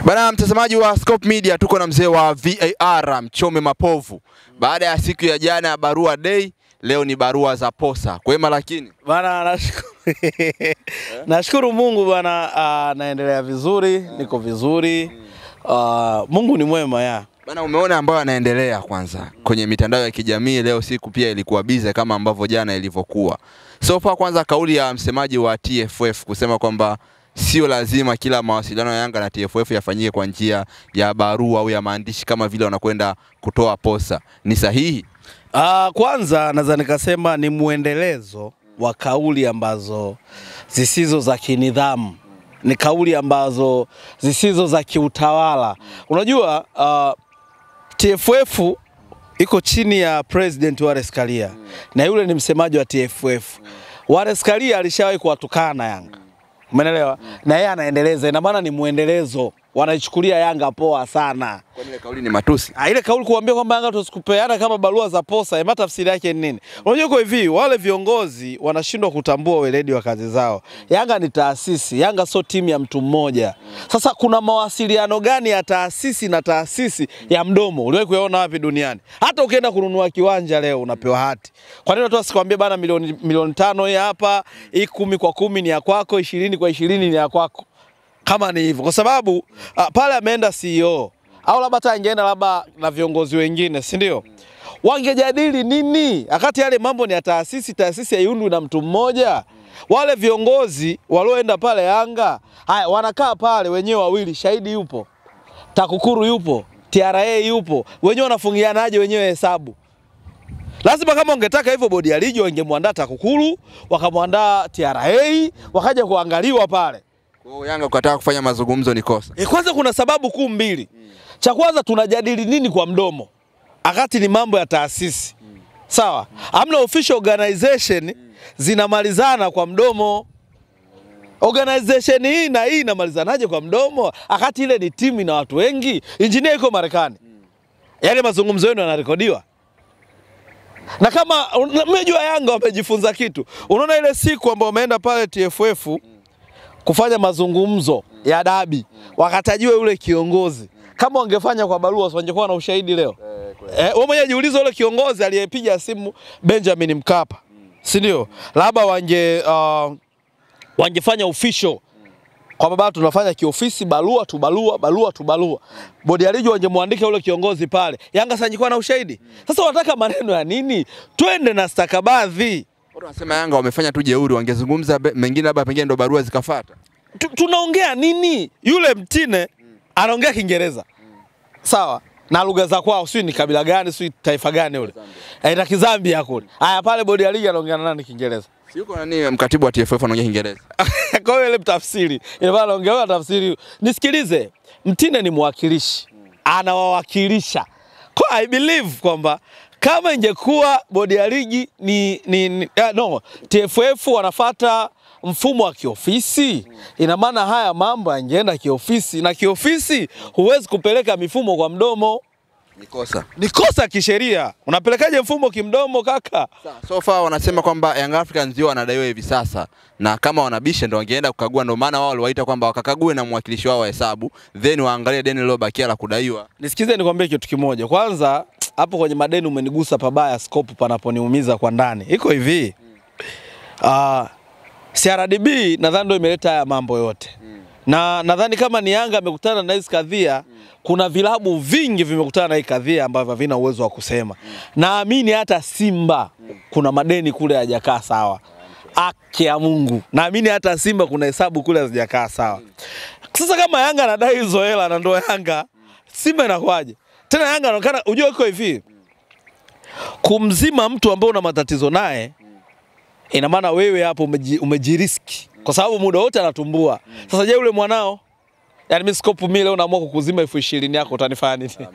Bana mtazamaji wa Scope Media, tuko na mzee wa VAR Mchome Mapovu. Baada ya siku ya jana ya barua day, leo ni barua za posa. Kwema lakini? Bana nashukuru. Nashukuru Mungu bana, naendelea vizuri, niko vizuri. Mungu ni mwema ya. Bana umeona ambayo anaendelea kwanza kwenye mitandao ya kijamii leo, siku pia ilikuwa bize kama ambavyo jana ilivyokuwa. So far kwanza kauli ya msemaji wa TFF kusema kwamba sio lazima kila mawasiliano ya Yanga na TFF yafanyike kwa njia ya barua au ya maandishi kama vile wanakwenda kutoa posa. Ni sahihi? Kwanza naweza nikasema ni muendelezo wa kauli ambazo zisizo za kinidhamu. Ni kauli ambazo zisizo za kiutawala. Unajua TFF iko chini ya President Wallace Karia na yule ni msemaji wa TFF. Wallace Karia alishawahi kuwatukana Yanga. Umeelewa? Na yeye anaendeleza, ina maana ni muendelezo. Wanaichukulia Yanga poa sana. Kwa ile kauli ni matusi? Ile kauli kuambia kwamba Yanga tusikupeana kama barua za posa, tafsiri yake ni nini? Unajua kwa hivi, wale viongozi wanashindwa kutambua weledi wa kazi zao. Yanga ni taasisi, Yanga sio timu ya mtu mmoja. Sasa kuna mawasiliano gani ya taasisi na taasisi ya mdomo? Uliwahi kuyaona wapi duniani? Hata ukienda kununua kiwanja leo unapewa hati. Kwa nini watu wasikwambie bana milioni 5 hii hapa, hii 10 kwa 10 ni ya kwako, 20 kwa 20 ni ya kwako? Kama ni hivyo, kwa sababu pale ameenda CEO au labda hata angeenda labda na viongozi wengine, si ndio? Wangejadili nini? Wakati yale mambo ni ya taasisi, taasisi haiundwi na mtu mmoja. Wale viongozi walioenda pale Yanga, haya wanakaa pale wenyewe wawili, shahidi yupo, TAKUKURU yupo, TRA yupo, wenyewe wanafungianaje wenyewe hesabu? Lazima kama ungetaka hivyo bodi ya ligi wangemwandaa TAKUKURU, wakamwandaa TRA, wakaja kuangaliwa pale. Kwa Yanga kukataa kufanya mazungumzo ni kosa. Kwanza kuna sababu kuu mbili. Cha kwanza tunajadili nini kwa mdomo? Akati ni mambo ya taasisi. Sawa? Hamna official organization zinamalizana kwa mdomo. Organization hii na hii inamalizanaje kwa mdomo? Akati ile ni timu na watu wengi. Engineer yuko Marekani. Yale mazungumzo yenu yanarekodiwa. Na kama mmejua Yanga wamejifunza kitu. Unaona ile siku ambayo wameenda pale TFF kufanya mazungumzo ya dabi, wakatajiwe yule kiongozi. Kama wangefanya kwa barua wangekuwa na ushahidi leo. Wewe mwenyewe jiulize yule kiongozi aliyepiga simu Benjamin Mkapa. Si ndio? Labda wangefanya official. Kwa baba tunafanya kiofisi, barua tu barua. Bodi ya ligi wangemwandika yule kiongozi pale. Yanga sasa ingekuwa na ushahidi. Sasa wanataka maneno ya nini? Twende na stakabadhi. Watu wanasema Yanga wamefanya tu jeuri, wangezungumza mengine labda pengine ndo barua zikafuata. Tunaongea nini? Yule Mtine anaongea Kiingereza. Sawa? Na lugha za kwao, sio ni kabila gani, sio taifa gani yule. Aina Kizambia kule. Haya pale bodi ya ligi anaongea na nani Kiingereza? Si yuko nani mkatibu wa TFF anaongea Kiingereza? Kwa hiyo ile mtafsiri. Ile bana anaongea tafsiri. Nisikilize. Mtine ni mwakilishi. Anawawakilisha. Kwa I believe kwamba kama ingekuwa bodi ya ligi TFF wanafuata mfumo wa kiofisi, ina maana haya mambo yangeenda kiofisi, na kiofisi huwezi kupeleka mifumo kwa mdomo. Ni kosa kisheria. Unapelekaje mfumo kimdomo kaka? So far wanasema kwamba Young Africans ndio wanadaiwa hivi sasa, na kama wanabisha ndio wangeenda kukagua, ndio maana wao waliwaita kwamba wakakague na mwakilishi wao wa hesabu, then waangalie deni lilobakia la kudaiwa. Nisikize nikwambie kitu kimoja. Kwanza hapo kwenye madeni umenigusa pabaya, Scope panaponiumiza kwa ndani. Iko hivi. CRDB nadhani ndio imeleta haya mambo yote. Na nadhani kama ni Yanga amekutana na hizo kadhia, kuna vilabu vingi vimekutana na hii kadhia ambavyo havina uwezo wa kusema. Naamini hata Simba kuna madeni kule hajakaa sawa. Haki ya Mungu. Naamini hata Simba kuna hesabu kule hazijakaa sawa. Sasa kama Yanga anadai hizo hela na ndio Yanga, Simba inakuaje? Tena Yanga anaonekana unajua iko hivi. Kumzima mtu ambaye una matatizo naye, ina maana wewe hapo umejiriski. Kwa sababu muda wote anatumbua. Sasa je yule mwanao? Yaani mimi Scope mimi leo naamua kukuzima 20,000 yako utanifanya nini?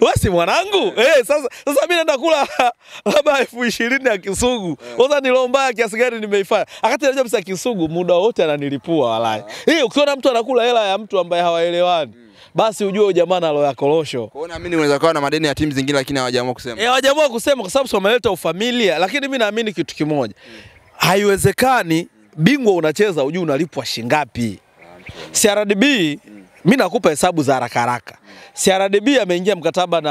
Wewe si mwanangu? Sasa mimi naenda kula labda 20,000 ya Kisugu. Sasa ni lomba kiasi gani nimeifanya? Akati anajua pesa Kisugu muda wote ananilipua walai. Ukiona mtu anakula hela ya mtu ambaye hawaelewani, basi ujue jamaa na roho ya korosho. Kwa hiyo naamini unaweza kuwa na madeni ya timu zingine lakini hawajaamua kusema. Hawajaamua kusema kwa sababu wameleta ufamilia, lakini mimi naamini kitu kimoja. Haiwezekani bingwa unacheza ujue unalipwa shingapi. CRDB Mimi nakupa hesabu za haraka haraka. CRDB ameingia mkataba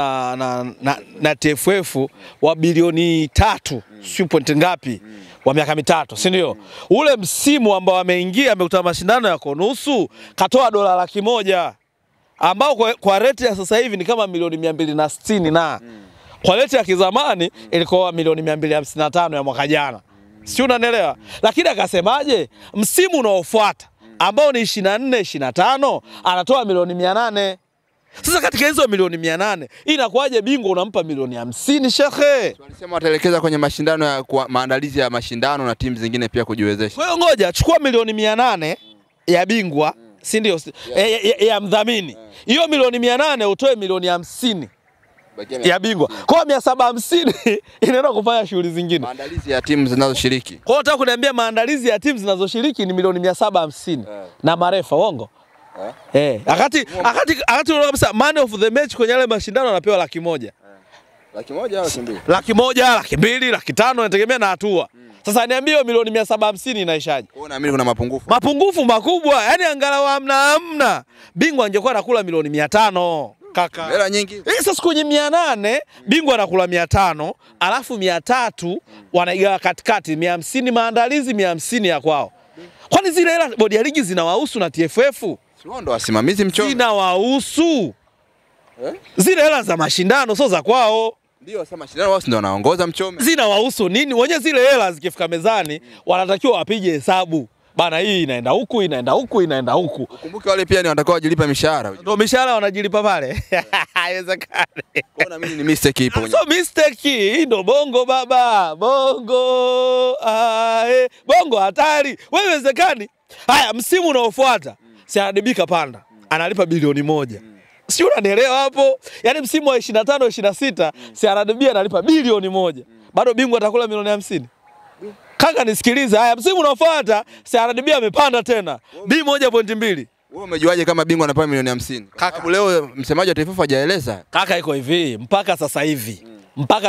na TFF wa bilioni 3, sio point ngapi, wa miaka mitatu, si ndio? Ule msimu ambao ameingia amekuta mashindano yako nusu, katoa dola 100,000 ambao kwa rate ya sasa hivi ni kama milioni 260 na kwa rate ya kizamani ilikuwa milioni 255 ya mwaka jana. Si unanielewa? Lakini akasemaje, msimu unaofuata ambao ni 24-25 anatoa milioni 800. Sasa katika hizo milioni 800 inakuwaje bingwa unampa milioni 50 shekhe? Walisema wataelekeza kwenye mashindano ya maandalizi ya mashindano na timu zingine pia kujiwezesha. Kwa hiyo ngoja chukua milioni 800 ya bingwa, si ndio? Ya mdhamini. Hiyo milioni 800 utoe milioni 50 ya bingwa. Kwa 750 inaenda kufanya shughuli zingine. Maandalizi ya timu zinazoshiriki. Kwa hiyo nataka kuniambia maandalizi ya timu zinazoshiriki ni milioni 750 na marefa uongo? Akati unasema man of the match kwenye yale mashindano anapewa 100,000. 100,000 au 200,000? 100,000, 200,000, 500,000 inategemea na hatua. Sasa niambie milioni 750 inaishaje? Kwa naamini kuna mapungufu. Mapungufu makubwa. Yaani angalau hamna. Bingwa angekuwa anakula milioni 500. Kaka. Hela nyingi. Sasa kwenye 800 bingwa anakula 500, alafu 300 wanaigawa katikati, 150 maandalizi, 150 ya kwao. Kwani zile hela bodi ya ligi zinawahusu na TFF? Sio ndo wasimamizi mchome. Zinawahusu. Zile hela za mashindano sio za kwao. Ndio sasa mashindano wao ndio wanaongoza mchome. Zinawahusu nini? Wenye zile hela zikifika mezani wanatakiwa wapige hesabu. Bana hii inaenda huku, inaenda huku, inaenda huku. Ukumbuke wale pia ni watakao wajilipa mishahara. Ndio mishahara wanajilipa pale. Haiwezekani. Kwa naamini ni mistake ipo. So mistake hii ndio bongo baba. Bongo. Bongo hatari. Wewe haiwezekani. Haya msimu unaofuata CRDB kapanda. Analipa bilioni 1. Si unanielewa hapo? Yaani msimu wa 25-26 CRDB analipa bilioni 1. Bado bingwa atakula milioni 50. Kaka nisikilize, haya msimu unaofuata CRDB amepanda tena B1.2. Wewe umejuaje kama bingwa anapata milioni 50? Kaka leo msemaji wa TFF hajaeleza. Kaka iko hivi, mpaka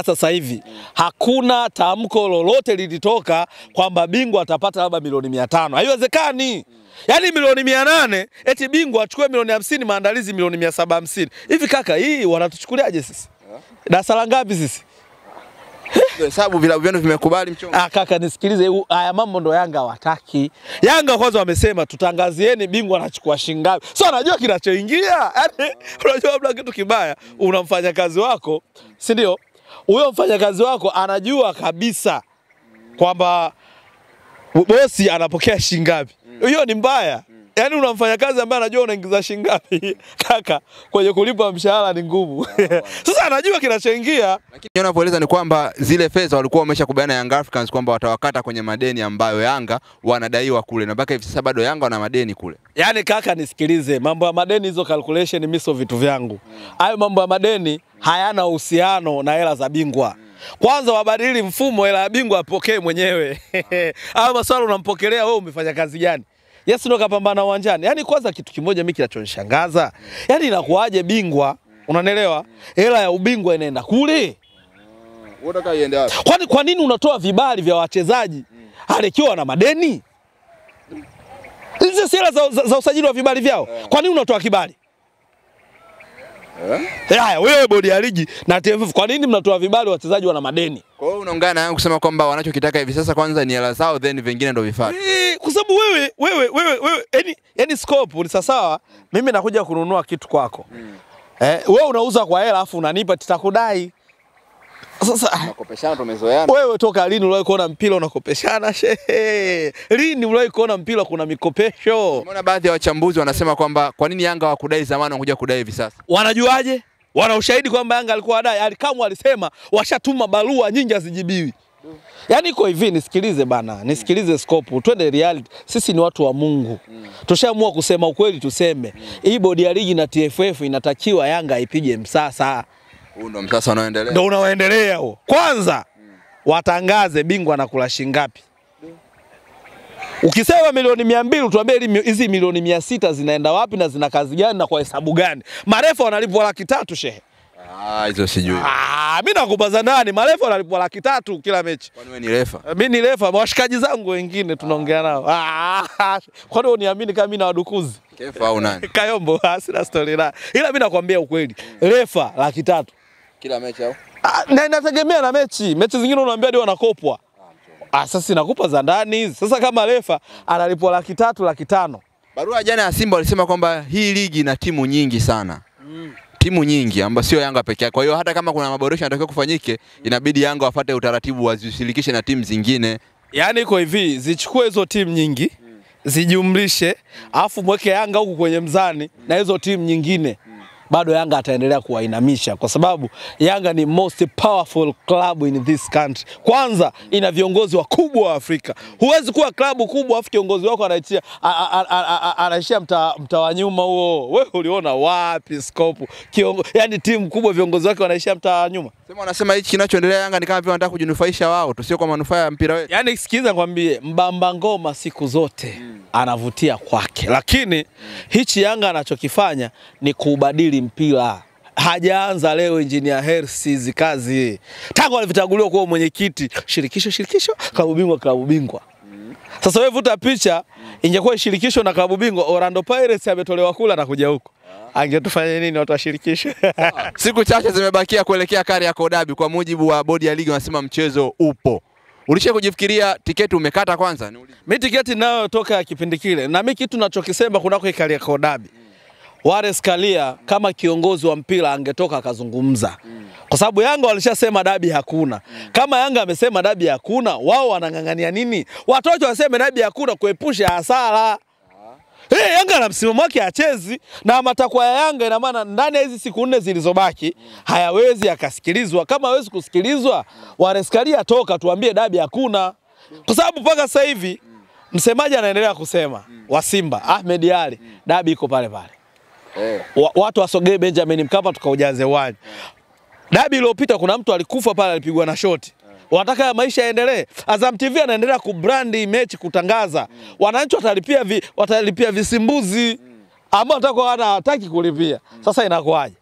sasa hivi hakuna tamko lolote lilitoka kwamba bingwa atapata labda milioni 500. Haiwezekani. Yaani milioni 800 eti bingwa achukue milioni 50 maandalizi milioni 750. Hivi kaka hii wanatuchukuliaje sisi? Darasa la ngapi sisi? Hesabu vilabu vyenu vimekubali mchongo. Kaka nisikilize, haya mambo ndo Yanga hawataki. Yanga kwanza wamesema tutangazieni bingwa anachukua shingapi. Sio anajua kinachoingia. Yaani unajua labda kitu kibaya, unamfanya kazi wako, si ndio? Huyo mfanyakazi wako anajua kabisa kwamba bosi anapokea shingapi. Hiyo ni mbaya. Yaani unamfanya kazi ambaye anajua unaingiza shingapi. Kaka, kwenye kulipa mshahara ni ngumu. Sasa anajua kinachoingia. Lakini unapoeleza ni kwamba zile fedha walikuwa wameshakubaliana Young Africans kwamba watawakata kwenye madeni ambayo Yanga wanadaiwa kule. Na mpaka hivi sasa bado Yanga wana madeni kule. Yaani kaka nisikilize, mambo ya madeni hizo calculation mimi sio vitu vyangu. Hayo mambo ya madeni hayana uhusiano na hela za bingwa. Kwanza wabadili mfumo, hela ya bingwa apokee mwenyewe. Hayo maswali unampokelea wewe umefanya kazi gani? Yes ndo kapambana uwanjani. Yaani kwanza kitu kimoja mimi kinachonishangaza. Yaani inakuaje bingwa, unanielewa? Hela ya ubingwa inaenda kule. Unataka iende wapi? Kwa nini unatoa vibali vya wachezaji alikiwa na madeni? Hizo sera za usajili wa vibali vyao. Kwa nini unatoa kibali? Haya wewe bodi ya ligi na TFF kwa nini mnatoa vibali wachezaji wana madeni? Kwa hiyo unaungana na yangu kusema kwamba wanachokitaka hivi sasa kwanza ni hela zao then vingine ndio vifaa. Kwa sababu wewe yani scope ni sawa, mimi nakuja kununua kitu kwako. Wewe unauza kwa hela afu unanipa tutakudai. Sasa nakopeshana tumezoeana. Wewe toka lini uliwahi kuona mpira unakopeshana shehe? Lini uliwahi kuona mpira kuna mikopesho? Umeona baadhi ya wachambuzi wanasema kwamba kwa nini Yanga hawakudai zamani wanakuja kudai hivi sasa? Wanajuaje? Wana ushahidi kwamba Yanga alikuwa adai. Alikamwe alisema washatuma barua nyingi hazijibiwi. Yaani iko hivi, nisikilize bana, nisikilize scope, twende reality. Sisi ni watu wa Mungu. Tushaamua kusema ukweli tuseme. Hii bodi ya ligi na TFF inatakiwa Yanga ipige msasa. Huo ndo msasa unaoendelea. Ndio unaoendelea huo. Kwanza watangaze bingwa anakula shingapi. Ukisema milioni 200 tuambie hizi milioni 600 zinaenda wapi na zina kazi gani na kwa hesabu gani? Marefa wanalipwa 300,000 shehe. Hizo sijui. Mimi nakubaza nani? Marefa wanalipwa 300,000 kila mechi. Kwani wewe ni refa? Mimi ni refa, washikaji zangu wengine tunaongea nao. Kwani uniamini kama mimi na wadukuzi? Kefa au nani? Kayombo, sina story na. Ila mimi nakwambia ukweli. Refa 300,000. Kila mechi au? Na inategemea na mechi. Mechi zingine unaambia ndio wanakopwa. Sasa nakupa za ndani hizi. Sasa kama refa analipwa 300,000, 500,000. Barua jana ya Simba walisema kwamba hii ligi ina timu nyingi sana. Timu nyingi ambazo sio Yanga pekee yake. Kwa hiyo hata kama kuna maboresho yanatakiwa kufanyike, inabidi Yanga wafuate utaratibu wazishirikishe na timu zingine. Yaani iko hivi, zichukue hizo timu nyingi, zijumlishe, alafu mweke Yanga huku kwenye mzani na hizo timu nyingine. Bado Yanga ataendelea kuwainamisha kwa sababu Yanga ni most powerful club in this country. Kwanza ina viongozi wakubwa wa Afrika. Huwezi kuwa klabu kubwa afu kiongozi wako anaishia mtaa wa nyuma huo. Wewe uliona wapi scope? Yaani timu kubwa viongozi wake wanaishia mtaa wa nyuma. Sema wanasema hichi kinachoendelea Yanga ni kama vile wanataka kujinufaisha wao, tusio kwa manufaa ya mpira wetu. Yaani sikiza nikwambie, mbamba ngoma siku zote anavutia kwake. Lakini hichi Yanga anachokifanya ni kubadili mpira. Hajaanza leo Engineer Hersi kazi. Tangu alivyochaguliwa kuwa mwenyekiti, shirikisho, klabu bingwa. Sasa wewe vuta picha, ingekuwa shirikisho na klabu bingwa, Orlando Pirates ametolewa kula na kuja huko. Angetufanya nini watu wa shirikisho? Siku chache zimebakia kuelekea Kariakoo Derby. Kwa mujibu wa bodi ya ligi wanasema mchezo upo. Ulisha kujifikiria tiketi umekata kwanza? Mimi tiketi nayo toka kipindi kile. Na mimi kitu ninachokisema kunako Kariakoo Derby. Wallace Karia kama kiongozi wa mpira angetoka akazungumza. Kwa sababu Yanga walishasema dabi hakuna. Kama Yanga amesema dabi hakuna, wao wanangangania nini? Watoto waseme dabi hakuna kuepusha hasara. Yanga na msimamo wake achezi na matakwa ya Yanga, ina maana ndani ya hizi siku 4 zilizobaki hayawezi akasikilizwa. Kama hawezi kusikilizwa, Wallace Karia toka tuambie dabi hakuna. Kwa sababu mpaka sasa hivi msemaji anaendelea kusema wa Simba Ahmed Ali, dabi iko pale pale. Watu wasogee Benjamin Mkapa tukaujaze uwanja. Dabi iliyopita kuna mtu alikufa pale, alipigwa na shoti. Wanataka maisha yaendelee. Azam TV anaendelea kubrandi mechi, kutangaza. Wananchi watalipia visimbuzi ambao hawataki kulipia. Sasa inakuaje?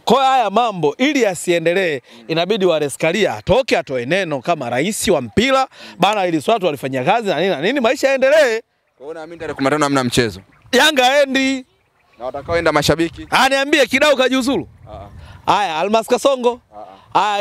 Kwa haya mambo ili asiendelee, inabidi Wallace Karia atoke, atoe neno kama rais wa mpira bana, ili watu walifanya kazi na nini maisha yaendelee. Kwa hiyo naamini tarehe 15 hamna mchezo. Yanga endi. Na watakaoenda mashabiki. Niambie Kidau kajiuzulu. Haya Almas Kasongo.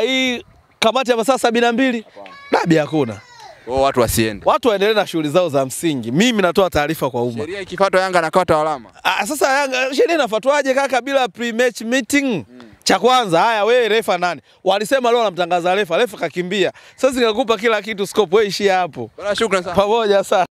Hii kamati ya masaa 72. Dabi hakuna. Watu wasiende. Watu waendelee na shughuli zao za msingi. Mimi natoa taarifa kwa umma. Sheria ikifuatwa Yanga anakata alama. Sasa Yanga sheria inafuatwaje kaka bila pre-match meeting? Cha kwanza, haya wewe refa nani? Walisema leo anamtangaza refa kakimbia. Sasa nikakupa kila kitu scope, wewe ishia hapo. Bwana shukrani sana. Pamoja sana.